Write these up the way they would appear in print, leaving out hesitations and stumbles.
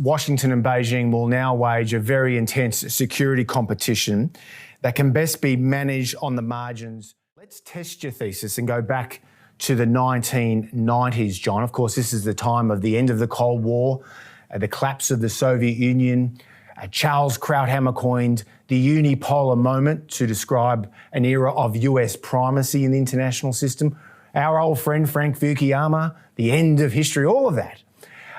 Washington and Beijing will now wage a very intense security competition that can best be managed on the margins. Let's test your thesis and go back to the 1990s, John. Of course, this is the time of the end of the Cold War, the collapse of the Soviet Union. Charles Krauthammer coined the unipolar moment to describe an era of US primacy in the international system. Our old friend Frank Fukuyama, the end of history, all of that.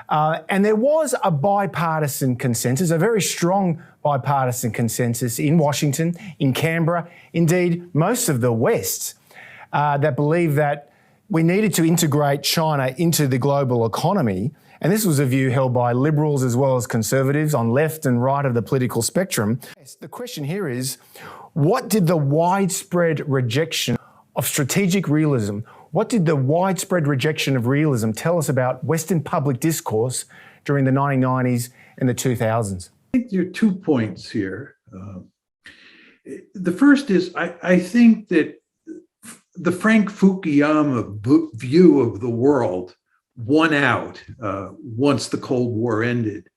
And there was a bipartisan consensus, a very strong bipartisan consensus in Washington, in Canberra, indeed most of the West, that believed that we needed to integrate China into the global economy. And this was a view held by liberals as well as conservatives on left and right of the political spectrum. The question here is, what did the widespread rejection of strategic realism, what did the widespread rejection of realism tell us about Western public discourse during the 1990s and the 2000s? I think there are 2 points here. The first is, I think that the Frank Fukuyama view of the world won out once the Cold War ended.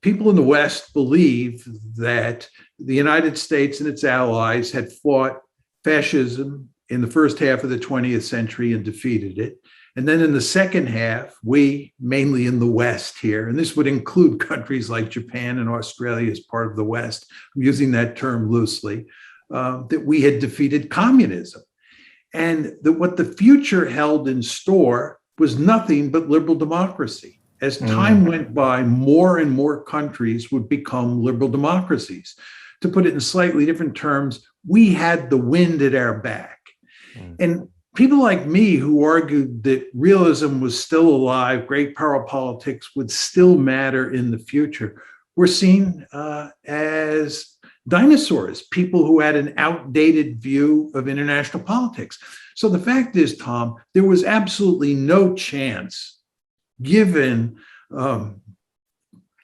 People in the West believe that the United States and its allies had fought fascism in the first half of the 20th century and defeated it. And then in the second half, we, mainly in the West here, and this would include countries like Japan and Australia as part of the West, I'm using that term loosely, that we had defeated communism. And that what the future held in store was nothing but liberal democracy. As time went by, more and more countries would become liberal democracies. To put it in slightly different terms, we had the wind at our back. And people like me who argued that realism was still alive, great power politics would still matter in the future, were seen as dinosaurs, people who had an outdated view of international politics. So the fact is, Tom, there was absolutely no chance, given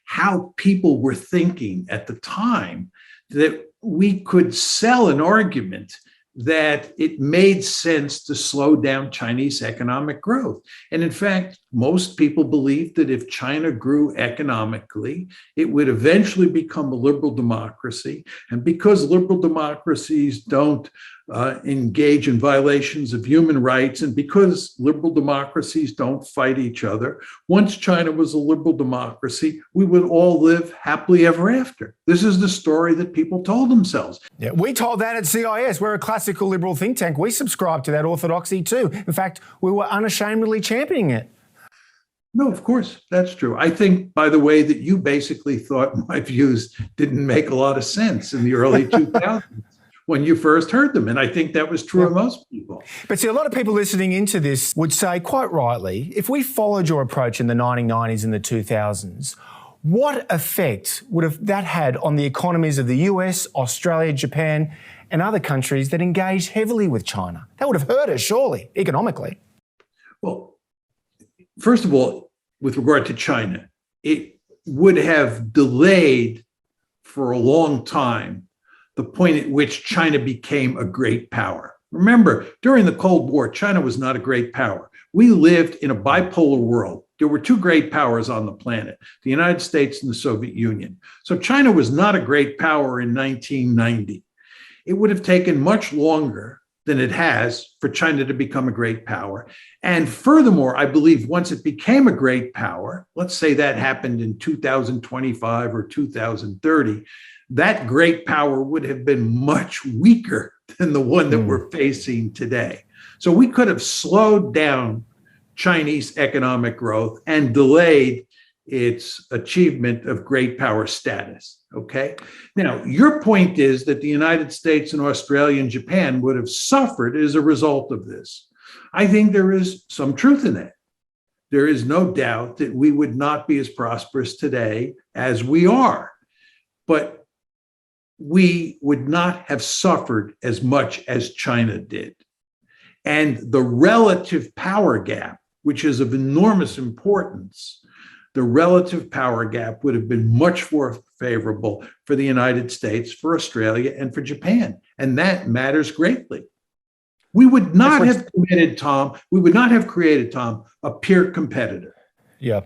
how people were thinking at the time, that we could sell an argument that it made sense to slow down Chinese economic growth. And in fact, most people believed that if China grew economically, it would eventually become a liberal democracy. And because liberal democracies don't engage in violations of human rights, and because liberal democracies don't fight each other, once China was a liberal democracy, we would all live happily ever after. This is the story that people told themselves. Yeah, we told that at CIS. We're a classical liberal think tank. We subscribe to that orthodoxy too. In fact, we were unashamedly championing it. No, of course, that's true. I think, by the way, that you basically thought my views didn't make a lot of sense in the early 2000s. When you first heard them. And I think that was true of most people. But see, a lot of people listening into this would say, quite rightly, if we followed your approach in the 1990s and the 2000s, what effect would have that had on the economies of the US, Australia, Japan, and other countries that engaged heavily with China? That would have hurt us, surely, economically. Well, first of all, with regard to China, it would have delayed for a long time the point at which China became a great power. Remember, during the Cold War, China was not a great power. We lived in a bipolar world. There were two great powers on the planet, the United States and the Soviet Union. So China was not a great power in 1990. It would have taken much longer than it has for China to become a great power. And furthermore, I believe once it became a great power, let's say that happened in 2025 or 2030, that great power would have been much weaker than the one that we're facing today. So we could have slowed down Chinese economic growth and delayed its achievement of great power status, okay? Now, your point is that the United States and Australia and Japan would have suffered as a result of this. I think there is some truth in that. There is no doubt that we would not be as prosperous today as we are, but we would not have suffered as much as China did. And the relative power gap, which is of enormous importance, the relative power gap would have been much more favorable for the United States, for Australia, and for Japan. And that matters greatly. We would not have committed, Tom, we would not have created, Tom, a peer competitor. Yeah.